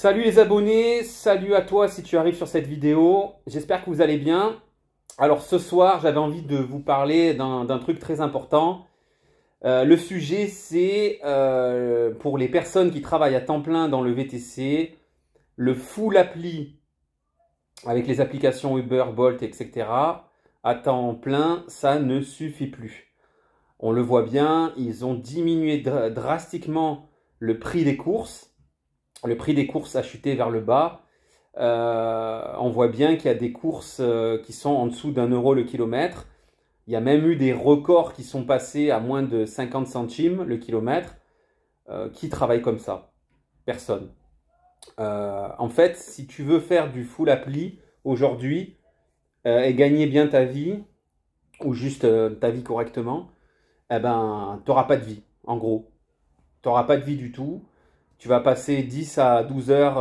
Salut les abonnés, salut à toi si tu arrives sur cette vidéo, j'espère que vous allez bien. Alors ce soir j'avais envie de vous parler d'un truc très important. Le sujet c'est pour les personnes qui travaillent à temps plein dans le VTC, le full appli avec les applications Uber, Bolt, etc. À temps plein, ça ne suffit plus. On le voit bien, ils ont diminué drastiquement le prix des courses. Le prix des courses a chuté vers le bas. On voit bien qu'il y a des courses qui sont en dessous d'1 € le kilomètre. Il y a même eu des records qui sont passés à moins de 50 centimes le kilomètre. Qui travaille comme ça? Personne. En fait, si tu veux faire du full appli aujourd'hui et gagner bien ta vie, ou juste ta vie correctement, eh ben, tu n'auras pas de vie, en gros. Tu n'auras pas de vie du tout. Tu vas passer 10 à 12 heures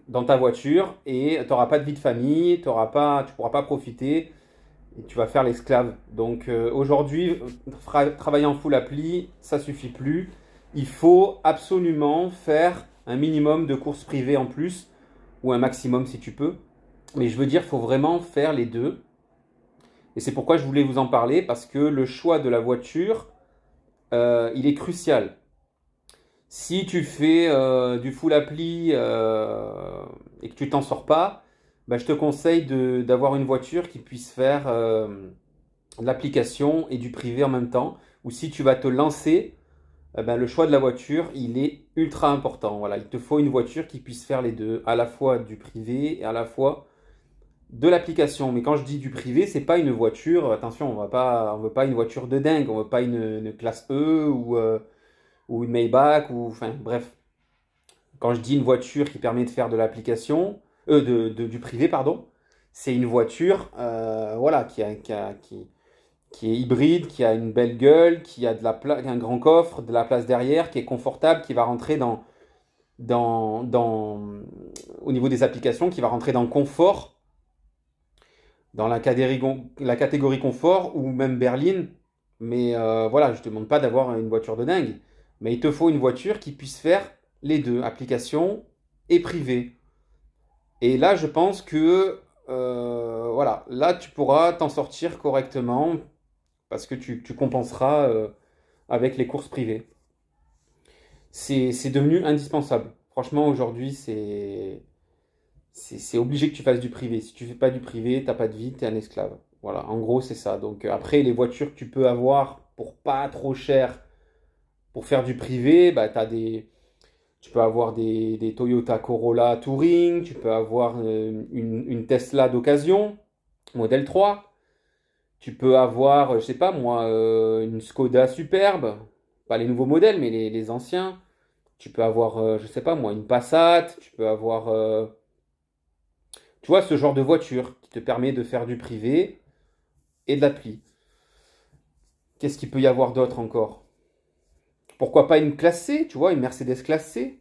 dans ta voiture et tu n'auras pas de vie de famille, tu ne pourras pas profiter et tu vas faire l'esclave. Donc aujourd'hui, travailler en full appli, ça suffit plus. Il faut absolument faire un minimum de courses privées en plus ou un maximum si tu peux. Mais je veux dire, il faut vraiment faire les deux. Et c'est pourquoi je voulais vous en parler parce que le choix de la voiture, il est crucial. Si tu fais du full appli et que tu t'en sors pas, bah, je te conseille d'avoir une voiture qui puisse faire de l'application et du privé en même temps. Ou si tu vas te lancer, ben, le choix de la voiture, il est ultra important. Voilà, il te faut une voiture qui puisse faire les deux, à la fois du privé et à la fois de l'application. Mais quand je dis du privé, c'est pas une voiture, attention, on veut pas une voiture de dingue, on veut pas une classe E ou une Maybach, ou enfin bref. Quand je dis une voiture qui permet de faire de l'application, du privé, pardon, c'est une voiture voilà, qui est hybride, qui a une belle gueule, qui a un grand coffre, de la place derrière, qui est confortable, qui va rentrer au niveau des applications, qui va rentrer dans le confort, dans la catégorie confort, ou même berline. Mais voilà, je ne te demande pas d'avoir une voiture de dingue. Mais il te faut une voiture qui puisse faire les deux, application et privé. Et là, je pense que voilà, là, tu pourras t'en sortir correctement parce que tu compenseras avec les courses privées. C'est devenu indispensable. Franchement, aujourd'hui, c'est obligé que tu fasses du privé. Si tu ne fais pas du privé, tu n'as pas de vie, tu es un esclave. Voilà, en gros, c'est ça. Donc après, les voitures que tu peux avoir pour pas trop cher pour faire du privé, bah, tu peux avoir des Toyota Corolla Touring, tu peux avoir une Tesla d'occasion, modèle 3. Tu peux avoir, je sais pas moi, une Skoda Superbe, pas les nouveaux modèles, mais les anciens. Tu peux avoir, je sais pas moi, une Passat, tu peux avoir, tu vois, ce genre de voiture qui te permet de faire du privé et de l'appli. Qu'est-ce qu'il peut y avoir d'autre encore? Pourquoi pas une classe C, tu vois, une Mercedes classe C?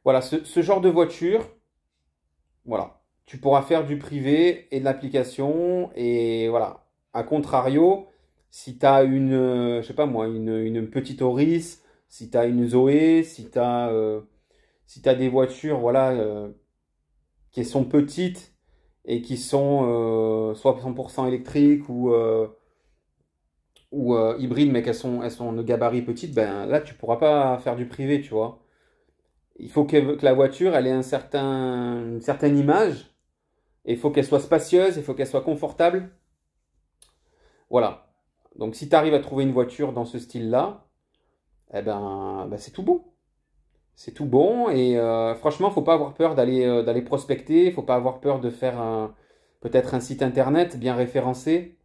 Voilà, ce genre de voiture, voilà. Tu pourras faire du privé et de l'application. Et voilà. A contrario, si tu as je sais pas moi, une petite Auris, si tu as une Zoé, si t'as des voitures, voilà, qui sont petites et qui sont soit 100% électriques ou hybrides, mais elles sont de gabarit petite, ben là, tu pourras pas faire du privé, tu vois. Il faut que la voiture, elle ait une certaine image. Et il faut qu'elle soit spacieuse, il faut qu'elle soit confortable. Voilà. Donc si tu arrives à trouver une voiture dans ce style-là, eh ben, c'est tout bon. C'est tout bon. Et franchement, il ne faut pas avoir peur d'aller prospecter. Il ne faut pas avoir peur de faire peut-être un site internet bien référencé.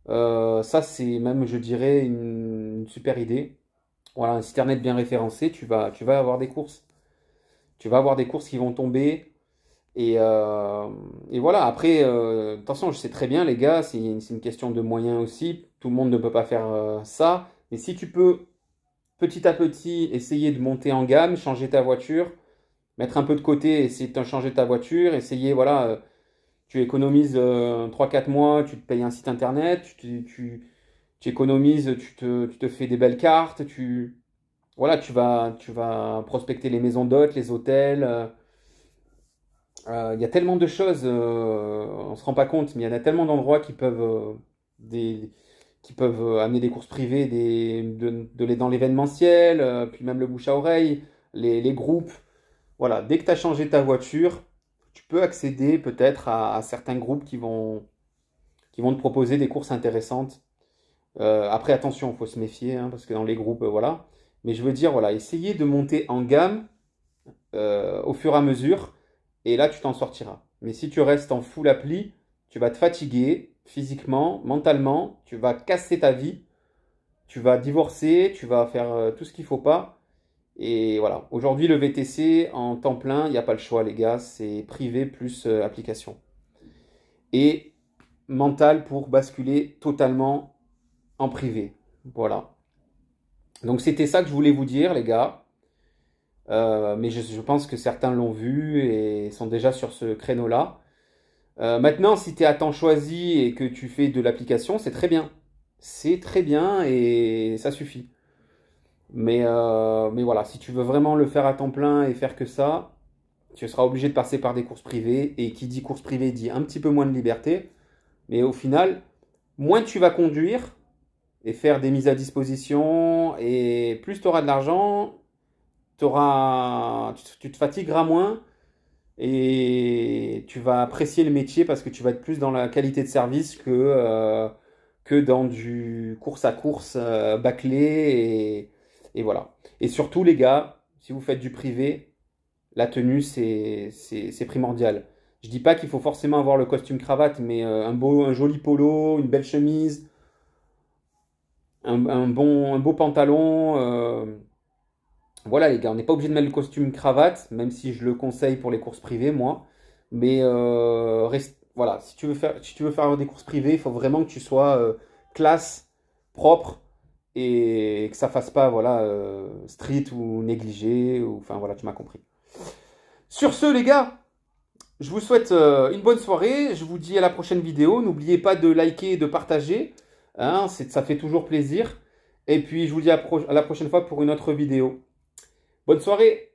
Ça, c'est même, je dirais, une super idée. Voilà, un site internet bien référencé, tu vas avoir des courses. Tu vas avoir des courses qui vont tomber. Et voilà, après, attention, je sais très bien, les gars, c'est une question de moyens aussi. Tout le monde ne peut pas faire ça. Mais si tu peux, petit à petit, essayer de monter en gamme, changer ta voiture, mettre un peu de côté, essayer de changer ta voiture, essayer, voilà, tu économises 3-4 mois, tu te payes un site internet, tu économises, tu te fais des belles cartes, voilà, tu vas prospecter les maisons d'hôtes, les hôtels. Il y a tellement de choses, on se rend pas compte, mais il y en a tellement d'endroits qui peuvent amener des courses privées dans l'événementiel, puis même le bouche à oreille, les groupes. Voilà, dès que tu as changé ta voiture, tu peux accéder peut-être à certains groupes qui vont te proposer des courses intéressantes. Après, attention, il faut se méfier, hein, parce que dans les groupes, voilà. Mais je veux dire, voilà, essayez de monter en gamme au fur et à mesure, et là, tu t'en sortiras. Mais si tu restes en full appli, tu vas te fatiguer physiquement, mentalement, tu vas casser ta vie, tu vas divorcer, tu vas faire tout ce qu'il faut pas. Et voilà, aujourd'hui, le VTC en temps plein, il n'y a pas le choix, les gars, c'est privé plus application. Et mental pour basculer totalement en privé. Voilà. Donc c'était ça que je voulais vous dire, les gars. Mais je pense que certains l'ont vu et sont déjà sur ce créneau-là. Maintenant, si tu es à temps choisi et que tu fais de l'application, c'est très bien. C'est très bien et ça suffit. Mais voilà, si tu veux vraiment le faire à temps plein et faire que ça, tu seras obligé de passer par des courses privées. Et qui dit course privée dit un petit peu moins de liberté. Mais au final, moins tu vas conduire et faire des mises à disposition, et plus tu auras de l'argent, tu te fatigueras moins et tu vas apprécier le métier parce que tu vas être plus dans la qualité de service que dans du course à course bâclé. Et voilà. Et surtout, les gars, si vous faites du privé, la tenue, c'est primordial. Je dis pas qu'il faut forcément avoir le costume cravate, mais un joli polo, une belle chemise, un beau pantalon. Voilà, les gars, on n'est pas obligé de mettre le costume cravate, même si je le conseille pour les courses privées, moi. Mais voilà, si tu veux faire des courses privées, il faut vraiment que tu sois classe, propre, et que ça fasse pas, voilà, street ou négligé, ou, enfin voilà, tu m'as compris. Sur ce, les gars, je vous souhaite une bonne soirée. Je vous dis à la prochaine vidéo. N'oubliez pas de liker et de partager. Hein, ça fait toujours plaisir. Et puis, je vous dis à la prochaine fois pour une autre vidéo. Bonne soirée!